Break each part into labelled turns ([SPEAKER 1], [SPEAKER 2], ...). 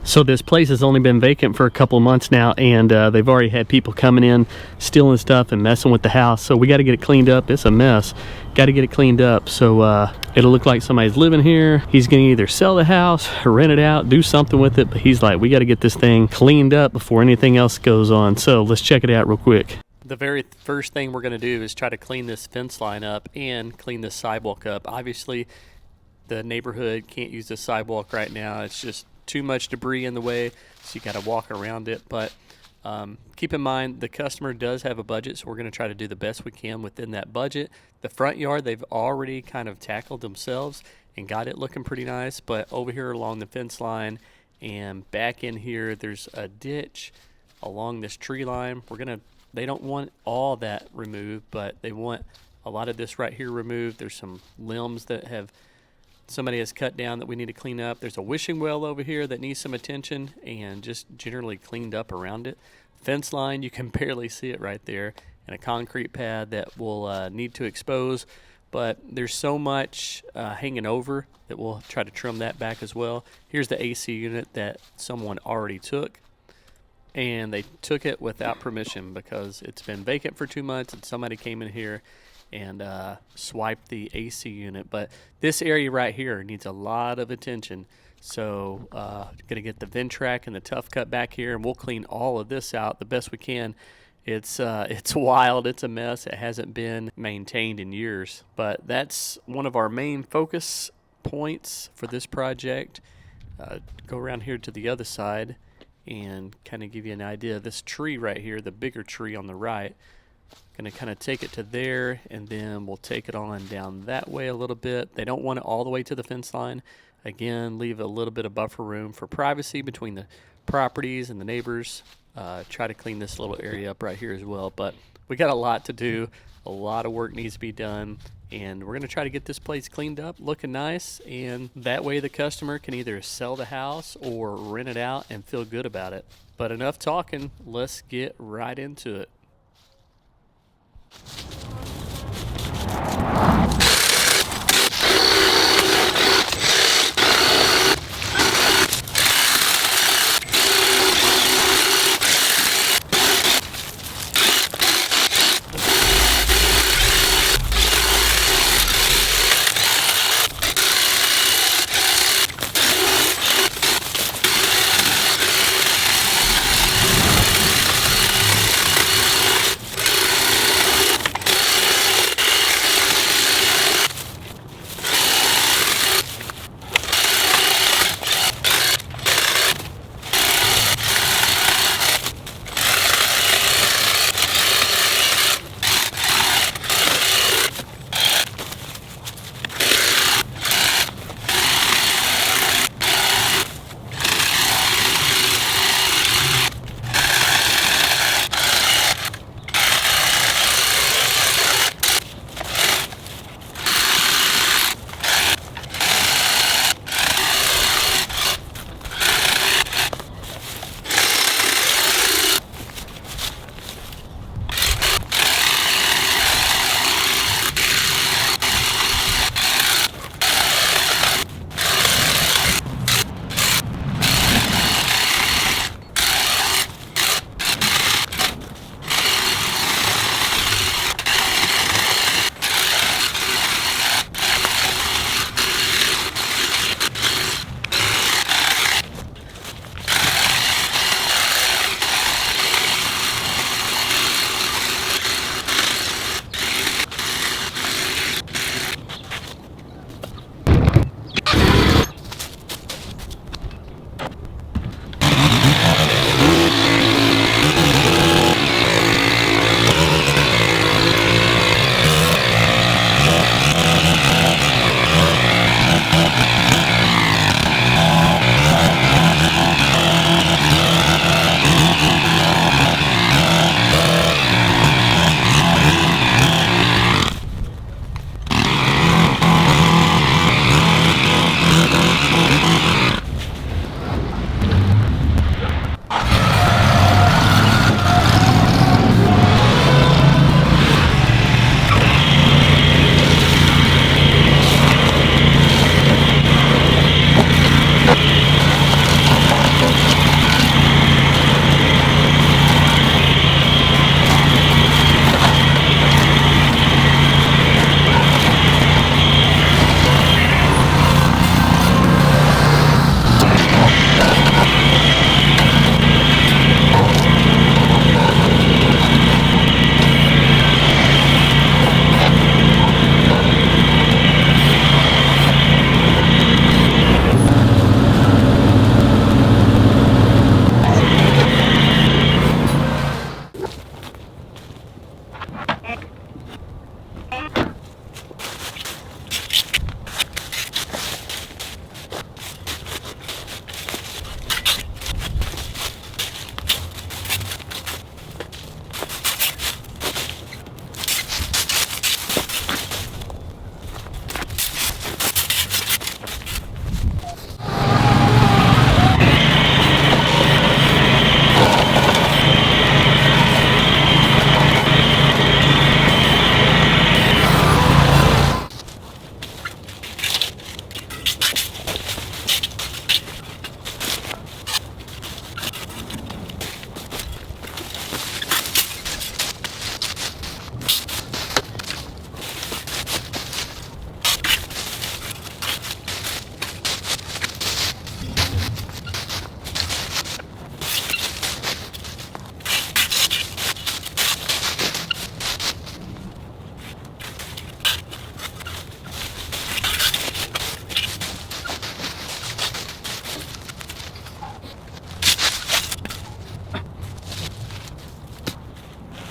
[SPEAKER 1] So this place has only been vacant for a couple of months now, and they've already had people coming in, stealing stuff and messing with the house. So we got to get it cleaned up. It's a mess. Got to get it cleaned up. So it'll look like somebody's living here. He's going to either sell the house or rent it out, do something with it. But he's like, we got to get this thing cleaned up before anything else goes on. So let's check it out real quick. The very first thing we're going to do is try to clean this fence line up and clean this sidewalk up. Obviously, the neighborhood can't use this sidewalk right now. It's just too much debris in the way, so you got to walk around it. But keep in mind, the customer does have a budget, so we're going to try to do the best we can within that budget. The front yard, they've already kind of tackled themselves and got it looking pretty nice. But over here along the fence line and back in here, there's a ditch along this tree line. They don't want all that removed, but they want a lot of this right here removed. There's some limbs that somebody has cut down that we need to clean up. There's a wishing well over here that needs some attention and just generally cleaned up around it. Fence line, you can barely see it right there, and a concrete pad that will need to expose. But there's so much hanging over that we'll try to trim that back as well. Here's the AC unit that someone already took, and they took it without permission because it's been vacant for 2 months and somebody came in here and swipe the AC unit. But this area right here needs a lot of attention. So gonna get the Ventrac and the Tough Cut back here, and we'll clean all of this out the best we can. It's wild, it's a mess. It hasn't been maintained in years, but that's one of our main focus points for this project. Go around here to the other side and kind of give you an idea. This tree right here, the bigger tree on the right, going to kind of take it to there, and then we'll take it on down that way a little bit. They don't want it all the way to the fence line. Again, leave a little bit of buffer room for privacy between the properties and the neighbors. Try to clean this little area up right here as well. But we got a lot to do. A lot of work needs to be done, and we're going to try to get this place cleaned up, looking nice, and that way the customer can either sell the house or rent it out and feel good about it. But enough talking. Let's get right into it.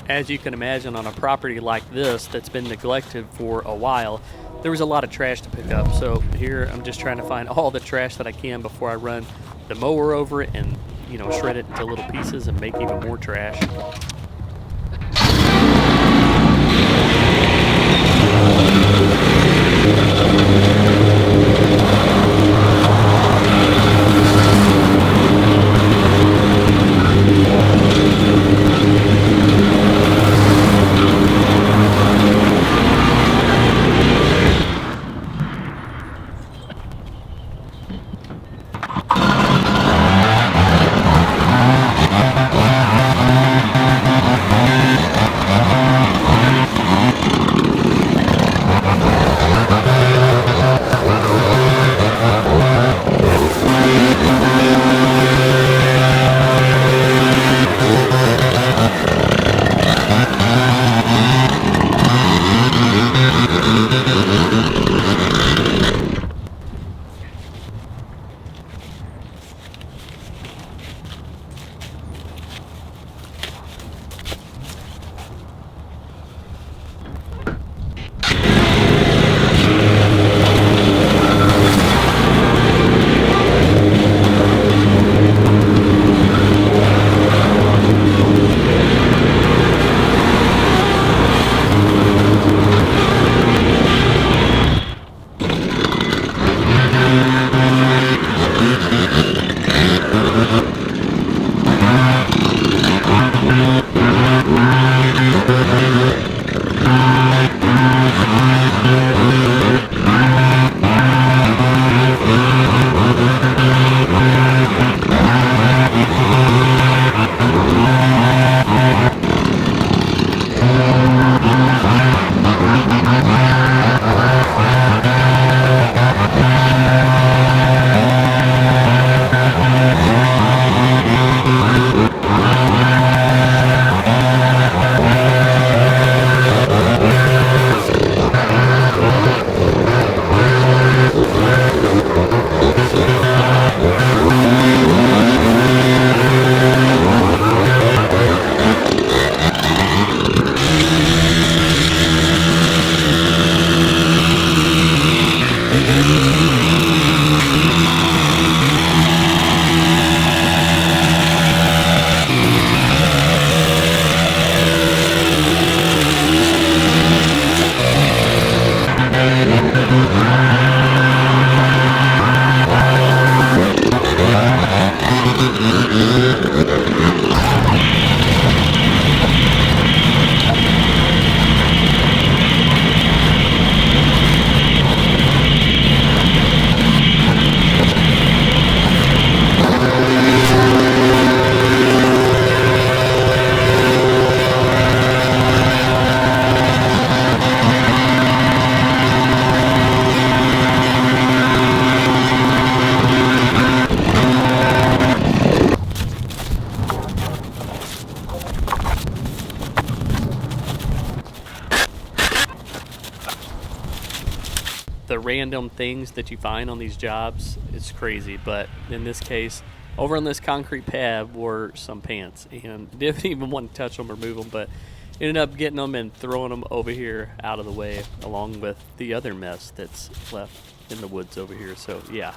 [SPEAKER 1] As you can imagine, on a property like this that's been neglected for a while, there was a lot of trash to pick up. So here I'm just trying to find all the trash that I can before I run the mower over it and, you know, shred it into little pieces and make even more trash. The random things that you find on these jobs, it's crazy. But in this case, over on this concrete pad were some pants, and didn't even want to touch them or move them, but ended up getting them and throwing them over here out of the way, along with the other mess that's left in the woods over here. So yeah.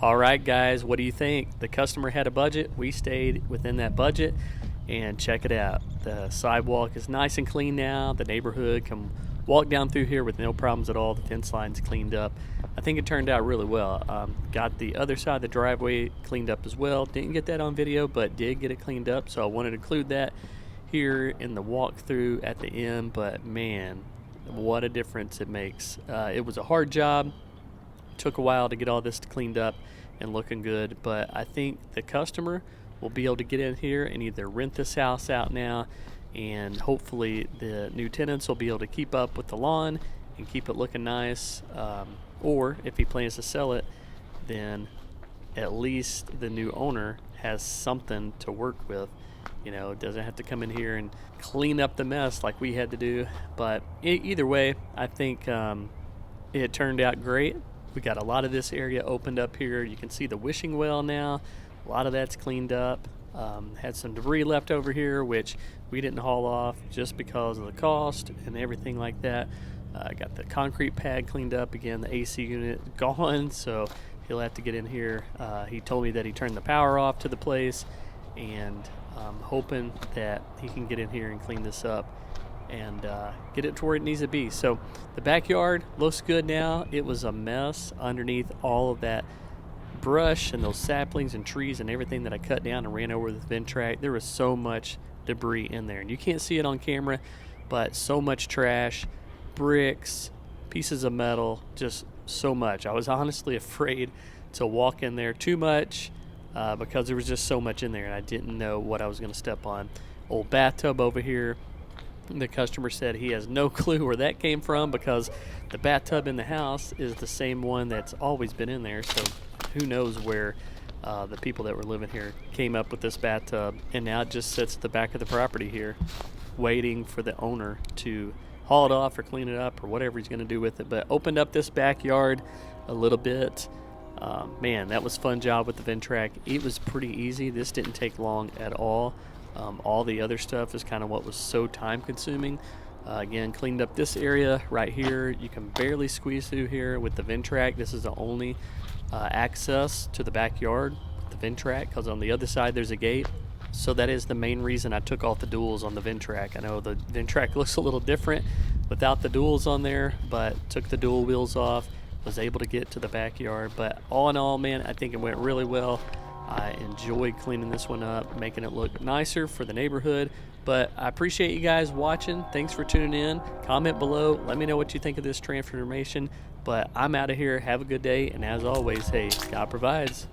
[SPEAKER 1] All right, guys, what do you think? The customer had a budget. We stayed within that budget, and check it out. The sidewalk is nice and clean now. The neighborhood can walk down through here with no problems at all. The fence line's cleaned up. I think it turned out really well. Got the other side of the driveway cleaned up as well. Didn't get that on video, but did get it cleaned up, so I wanted to include that here in the walkthrough at the end. But man, what a difference it makes. It was a hard job. Took a while to get all this cleaned up and looking good, but I think the customer will be able to get in here and either rent this house out now, and hopefully the new tenants will be able to keep up with the lawn and keep it looking nice, or if he plans to sell it, then at least the new owner has something to work with. You know, doesn't have to come in here and clean up the mess like we had to do. But either way, I think it turned out great. We got a lot of this area opened up here. You can see the wishing well now. A lot of that's cleaned up. Had some debris left over here, which we didn't haul off just because of the cost and everything like that. Got the concrete pad cleaned up. Again, the AC unit gone, so he'll have to get in here. He told me that he turned the power off to the place, and I'm hoping that he can get in here and clean this up and get it to where it needs to be. So the backyard looks good now. It was a mess underneath all of that brush and those saplings and trees and everything that I cut down and ran over with the Ventrac. There was so much debris in there, and you can't see it on camera, but so much trash, bricks, pieces of metal, just so much. I was honestly afraid to walk in there too much because there was just so much in there, and I didn't know what I was going to step on. Old bathtub over here. The customer said he has no clue where that came from because the bathtub in the house is the same one that's always been in there. So who knows where the people that were living here came up with this bathtub, and now it just sits at the back of the property here waiting for the owner to haul it off or clean it up or whatever he's going to do with it. But opened up this backyard a little bit. Man, that was a fun job with the Ventrac. It was pretty easy. This didn't take long at all. All the other stuff is kind of what was so time consuming. Again, cleaned up this area right here. You can barely squeeze through here with the Ventrac. This is the only access to the backyard with the Ventrac, because on the other side there's a gate. So that is the main reason I took off the duals on the Ventrac. I know the Ventrac looks a little different without the duals on there, but took the dual wheels off, was able to get to the backyard. But all in all, man, I think it went really well. I enjoyed cleaning this one up, making it look nicer for the neighborhood. But I appreciate you guys watching. Thanks for tuning in. Comment below. Let me know what you think of this transformation. But I'm out of here. Have a good day. And as always, hey, God provides.